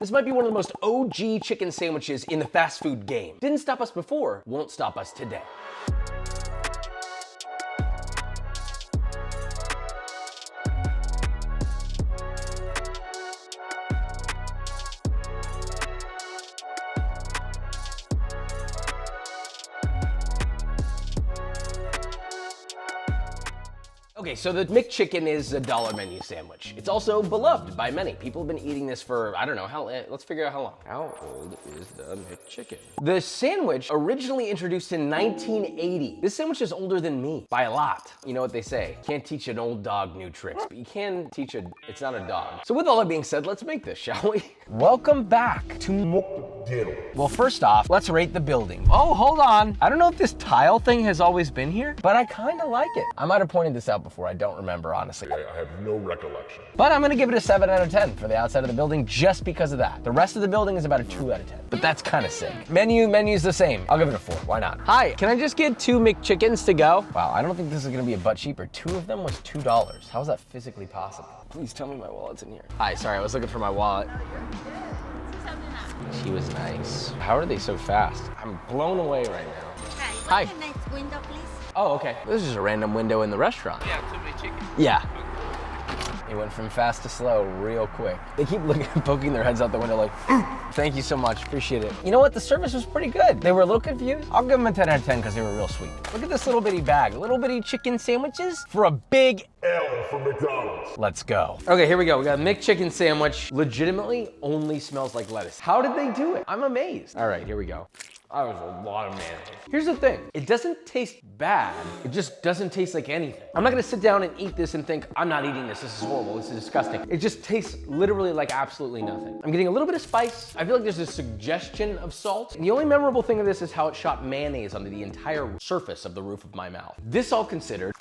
This might be one of the most OG chicken sandwiches in the fast food game. Didn't stop us before, won't stop us today. Okay, so the McChicken is a $1 menu sandwich. It's also beloved by many. People have been eating this for, I don't know, let's figure out how long. How old is the McChicken? The sandwich originally introduced in 1980. This sandwich is older than me by a lot. You know what they say, can't teach an old dog new tricks, but you can teach it's not a dog. So with all that being said, let's make this, shall we? Welcome back to McDonald's. Well, first off, let's rate the building. Oh, hold on. I don't know if this tile thing has always been here, but I kind of like it. I might have pointed this out before. I don't remember, honestly. I have no recollection. But I'm gonna give it a 7 out of 10 for the outside of the building just because of that. The rest of the building is about a 2 out of 10, but that's kind of sick. Menu's the same. I'll give it a 4, why not? Hi, can I just get 2 McChickens to go? Wow, I don't think this is gonna be a butt cheaper. 2 of them was $2. How is that physically possible? Please tell me my wallet's in here. Hi, sorry, I was looking for my wallet. She was nice. How are they so fast? I'm blown away right now. Hi. What's the next window, please? Oh, okay. This is just a random window in the restaurant. Yeah, 2 McChicken. Yeah. It went from fast to slow real quick. They keep looking, poking their heads out the window like, thank you so much, appreciate it. You know what, the service was pretty good. They were a little confused. I'll give them a 10 out of 10 because they were real sweet. Look at this little bitty bag, little bitty chicken sandwiches for a big L for McDonald's. Let's go. Okay, here we go. We got a McChicken sandwich. Legitimately only smells like lettuce. How did they do it? I'm amazed. All right, here we go. That was a lot of mayonnaise. Here's the thing, it doesn't taste bad. It just doesn't taste like anything. I'm not gonna sit down and eat this and think, I'm not eating this is horrible, this is disgusting. It just tastes literally like absolutely nothing. I'm getting a little bit of spice. I feel like there's a suggestion of salt. And the only memorable thing of this is how it shot mayonnaise onto the entire surface of the roof of my mouth. This all considered,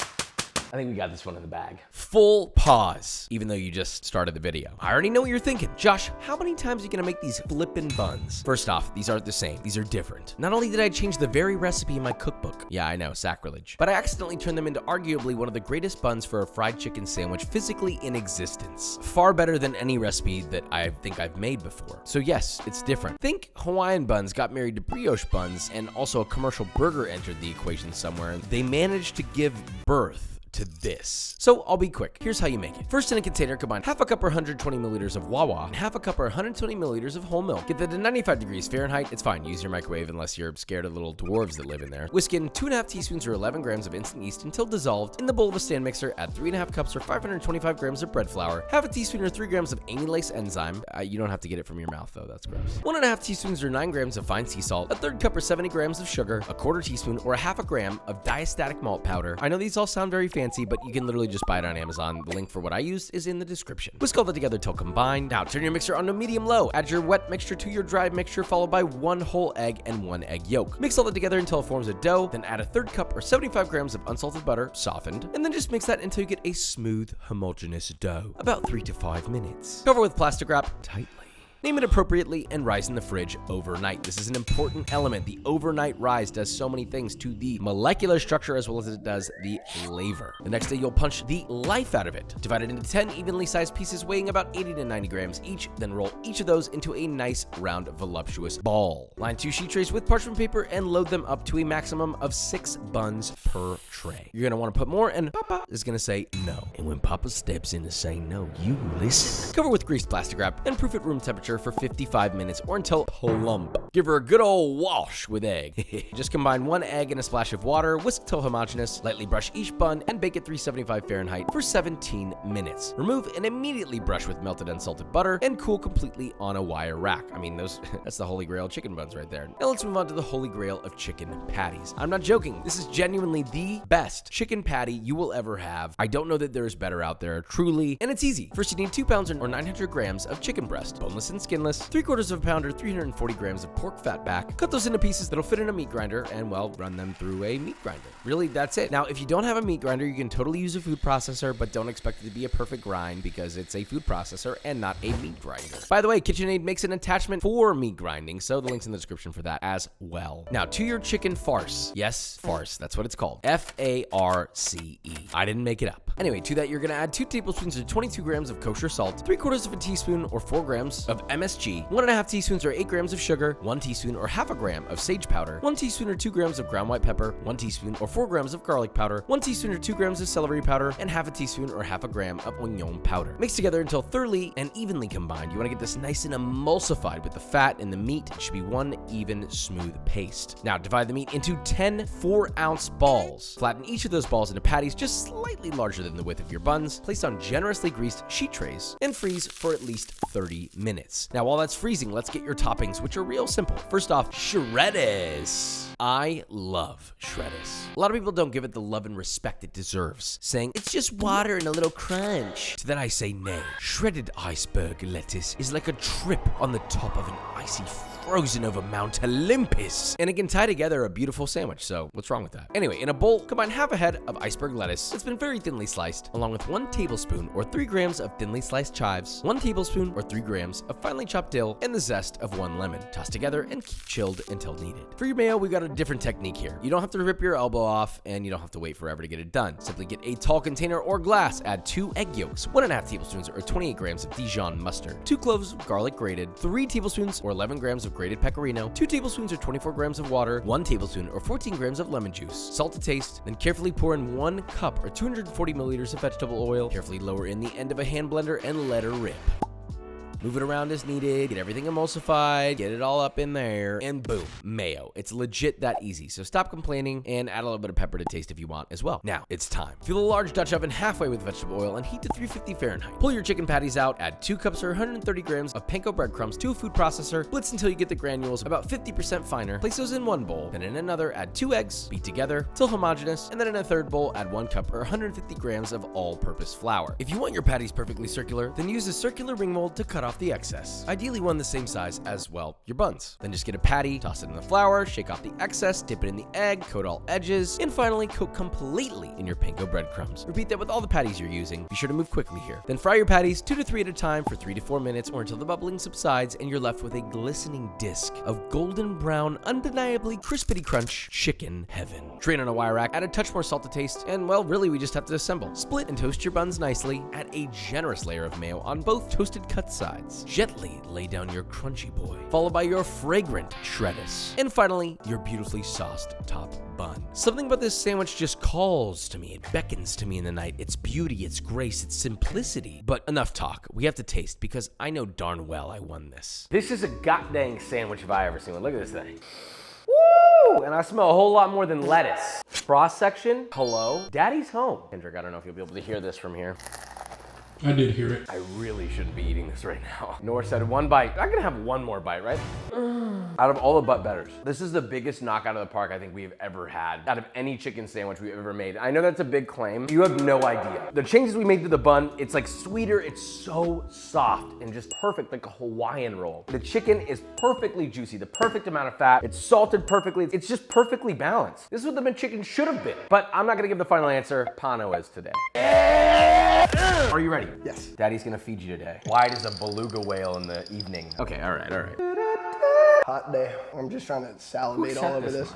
I think we got this one in the bag. Full pause, even though you just started the video. I already know what you're thinking. Josh, how many times are you gonna make these flippin' buns? First off, these aren't the same. These are different. Not only did I change the very recipe in my cookbook, yeah, I know, sacrilege, but I accidentally turned them into arguably one of the greatest buns for a fried chicken sandwich physically in existence. Far better than any recipe that I think I've made before. So yes, it's different. Think Hawaiian buns got married to brioche buns, and also a commercial burger entered the equation somewhere. They managed to give birth to this. So I'll be quick. Here's how you make it. First, in a container, combine half a cup or 120 milliliters of Wawa and half a cup or 120 milliliters of whole milk. Get that to 95 degrees Fahrenheit. It's fine. Use your microwave unless you're scared of little dwarves that live in there. Whisk in 2.5 teaspoons or 11 grams of instant yeast until dissolved. In the bowl of a stand mixer, add 3.5 cups or 525 grams of bread flour, half a teaspoon or 3 grams of amylase enzyme. You don't have to get it from your mouth though. That's gross. 1.5 teaspoons or 9 grams of fine sea salt, a 1/3 cup or 70 grams of sugar, a 1/4 teaspoon or a 1/2 gram of diastatic malt powder. I know these all sound very fancy, but you can literally just buy it on Amazon. The link for what I used is in the description. Whisk all that together till combined. Now turn your mixer on to medium-low. Add your wet mixture to your dry mixture, followed by 1 whole egg and 1 egg yolk. Mix all that together until it forms a dough. Then add a 1/3 cup or 75 grams of unsalted butter, softened, and then just mix that until you get a smooth, homogeneous dough. About 3 to 5 minutes. Cover with plastic wrap tightly. Name it appropriately and rise in the fridge overnight. This is an important element. The overnight rise does so many things to the molecular structure as well as it does the flavor. The next day, you'll punch the life out of it. Divide it into 10 evenly sized pieces weighing about 80 to 90 grams each, then roll each of those into a nice, round, voluptuous ball. Line 2 sheet trays with parchment paper and load them up to a maximum of 6 buns per tray. You're gonna wanna put more, and Papa is gonna say no. And when Papa steps in to say no, you listen. Cover with greased plastic wrap and proof at room temperature for 55 minutes or until plump. Give her a good old wash with egg. Just combine 1 egg and a splash of water, whisk till homogeneous, lightly brush each bun, and bake at 375 Fahrenheit for 17 minutes. Remove and immediately brush with melted unsalted butter and cool completely on a wire rack. I mean, that's the holy grail chicken buns right there. Now let's move on to the holy grail of chicken patties. I'm not joking. This is genuinely the best chicken patty you will ever have. I don't know that there's better out there, truly, and it's easy. First, you need 2 pounds or 900 grams of chicken breast, boneless and skinless, 3/4 pound or 340 grams of pork fat back. Cut those into pieces that'll fit in a meat grinder and, well, run them through a meat grinder. Really, that's it. Now, if you don't have a meat grinder, you can totally use a food processor, but don't expect it to be a perfect grind because it's a food processor and not a meat grinder. By the way, KitchenAid makes an attachment for meat grinding, so the link's in the description for that as well. Now, to your chicken farce. Yes, farce. That's what it's called. F-A-R-C-E. I didn't make it up. Anyway, to that, you're gonna add 2 tablespoons or 22 grams of kosher salt, 3/4 of a teaspoon or 4 grams of MSG, 1.5 teaspoons or 8 grams of sugar, 1 teaspoon or half a gram of sage powder, 1 teaspoon or 2 grams of ground white pepper, 1 teaspoon or 4 grams of garlic powder, 1 teaspoon or 2 grams of celery powder, and half a teaspoon or half a gram of onion powder. Mix together until thoroughly and evenly combined. You wanna get this nice and emulsified with the fat and the meat. It should be one even, smooth paste. Now, divide the meat into 10 4-ounce balls. Flatten each of those balls into patties just slightly larger than the width of your buns. Place on generously greased sheet trays and freeze for at least 30 minutes. Now, while that's freezing, let's get your toppings, which are real simple. First off, shredders. I love shredders. A lot of people don't give it the love and respect it deserves, saying it's just water and a little crunch. To that I say nay. Shredded iceberg lettuce is like a trip on the top of an icy frozen over Mount Olympus, and it can tie together a beautiful sandwich, so what's wrong with that? Anyway, in a bowl, combine half a head of iceberg lettuce that's been very thinly sliced, along with 1 tablespoon or 3 grams of thinly sliced chives, 1 tablespoon or 3 grams of finely chopped dill, and the zest of 1 lemon. Toss together and keep chilled until needed. For your mayo, we got a different technique here. You don't have to rip your elbow off, and you don't have to wait forever to get it done. Simply get a tall container or glass, add 2 egg yolks, 1.5 tablespoons or 28 grams of Dijon mustard, 2 cloves of garlic grated, 3 tablespoons or 11 grams of grated pecorino, 2 tablespoons or 24 grams of water, 1 tablespoon or 14 grams of lemon juice, salt to taste, then carefully pour in 1 cup or 240 milliliters of vegetable oil, carefully lower in the end of a hand blender and let her rip. Move it around as needed, get everything emulsified, get it all up in there, and boom, mayo. It's legit that easy, so stop complaining and add a little bit of pepper to taste if you want as well. Now, it's time. Fill a large Dutch oven halfway with vegetable oil and heat to 350 Fahrenheit. Pull your chicken patties out, add 2 cups or 130 grams of panko breadcrumbs to a food processor, blitz until you get the granules about 50% finer, place those in one bowl, then in another add 2 eggs, beat together till homogeneous, and then in a third bowl add 1 cup or 150 grams of all-purpose flour. If you want your patties perfectly circular, then use a circular ring mold to cut off the excess. Ideally one the same size as, well, your buns. Then just get a patty, toss it in the flour, shake off the excess, dip it in the egg, coat all edges, and finally coat completely in your panko breadcrumbs. Repeat that with all the patties you're using. Be sure to move quickly here. Then fry your patties 2 to 3 at a time for 3 to 4 minutes or until the bubbling subsides and you're left with a glistening disc of golden brown, undeniably crispity crunch chicken heaven. Drain on a wire rack, add a touch more salt to taste, and well, really we just have to assemble. Split and toast your buns nicely, add a generous layer of mayo on both toasted cut sides. Gently lay down your crunchy boy, followed by your fragrant shredders, and finally, your beautifully sauced top bun. Something about this sandwich just calls to me, it beckons to me in the night. Its beauty, its grace, its simplicity. But enough talk, we have to taste because I know darn well I won this. This is a goddamn sandwich if I ever seen one. Look at this thing. Woo! And I smell a whole lot more than lettuce. Cross section, hello, daddy's home. Kendrick, I don't know if you'll be able to hear this from here. I did hear it. I really shouldn't be eating this right now. Nor said 1 bite. I'm gonna have 1 more bite, right? Out of all the butt betters, this is the biggest knock out of the park I think we've ever had out of any chicken sandwich we've ever made. I know that's a big claim. You have no idea. The changes we made to the bun, it's like sweeter, it's so soft and just perfect, like a Hawaiian roll. The chicken is perfectly juicy, the perfect amount of fat. It's salted perfectly. It's just perfectly balanced. This is what the McChicken should have been. But I'm not gonna give the final answer. Pano is today. Are you ready? Yes. Daddy's gonna feed you today. Wide as a beluga whale in the evening. Okay, all right, all right. Hot day. I'm just trying to salivate all over this.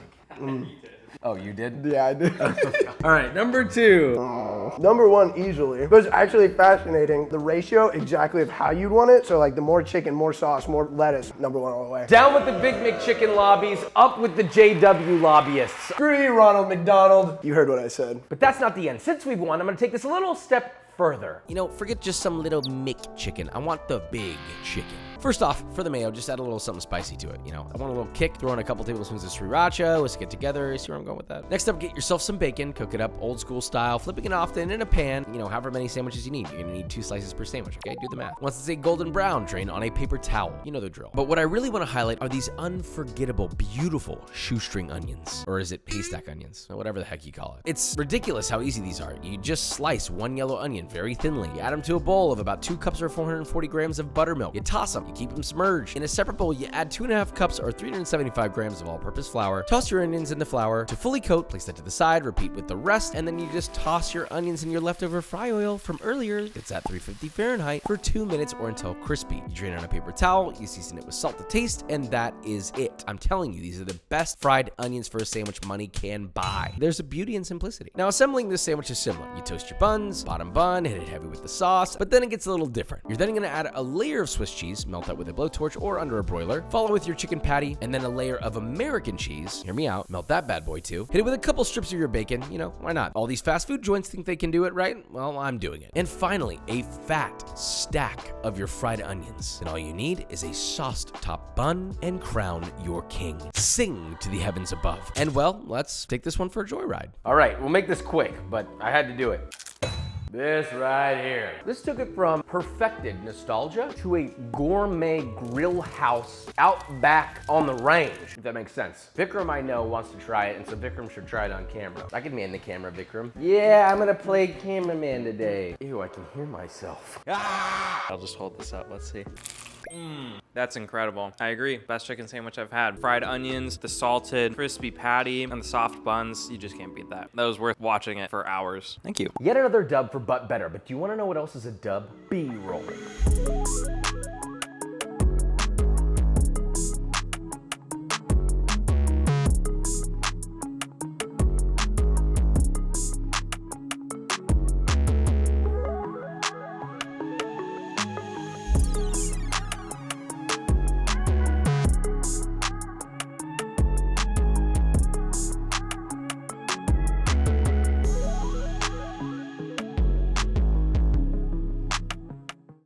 Oh, you did? Yeah, I did. All right, number 2. Number 1, easily. But it's actually fascinating. The ratio exactly of how you'd want it. So like the more chicken, more sauce, more lettuce. Number 1 all the way. Down with the Big McChicken lobbies, up with the JW lobbyists. Screw you, Ronald McDonald. You heard what I said. But that's not the end. Since we've won, I'm gonna take this a little step further. You know, forget just some little McChicken. I want the big chicken. First off, for the mayo, just add a little something spicy to it. You know, I want a little kick. Throw in a couple tablespoons of sriracha. Let's get together. See where I'm going with that? Next up, get yourself some bacon. Cook it up old school style, flipping it often in a pan. You know, however many sandwiches you need. You're gonna need 2 slices per sandwich, okay? Do the math. Once it's a golden brown, drain on a paper towel. You know the drill. But what I really want to highlight are these unforgettable, beautiful shoestring onions. Or is it haystack onions? Or whatever the heck you call it. It's ridiculous how easy these are. You just slice 1 yellow onion very thinly. You add them to a bowl of about 2 cups or 440 grams of buttermilk. You toss them. You keep them submerged. In a separate bowl, you add 2.5 cups or 375 grams of all-purpose flour. Toss your onions in the flour to fully coat, place that to the side, repeat with the rest, and then you just toss your onions in your leftover fry oil from earlier. It's at 350 Fahrenheit for 2 minutes or until crispy. You drain on a paper towel, you season it with salt to taste, and that is it. I'm telling you, these are the best fried onions for a sandwich money can buy. There's a beauty in simplicity. Now, assembling this sandwich is similar. You toast your buns, bottom bun, hit it heavy with the sauce, but then it gets a little different. You're then going to add a layer of Swiss cheese, melt that with a blowtorch or under a broiler, follow with your chicken patty, and then a layer of American cheese. Hear me out. Melt that bad boy too. Hit it with a couple strips of your bacon. You know, why not? All these fast food joints think they can do it, right? Well, I'm doing it. And finally, a fat stack of your fried onions. And all you need is a sauced top bun and crown your king. Sing to the heavens above. And well, let's take this one for a joyride. All right, we'll make this quick, but I had to do it. This right here. This took it from perfected nostalgia to a gourmet grill house out back on the range, if that makes sense. Vikram, I know, wants to try it, and so Vikram should try it on camera. I can man the camera, Vikram. Yeah, I'm gonna play cameraman today. Ew, I can hear myself. Ah! I'll just hold this up, let's see. That's incredible. I agree. Best chicken sandwich I've had. Fried onions, the salted, crispy patty, and the soft buns. You just can't beat that. That was worth watching it for hours. Thank you. Yet another dub for But Better, but do you wanna know what else is a dub? B-roll.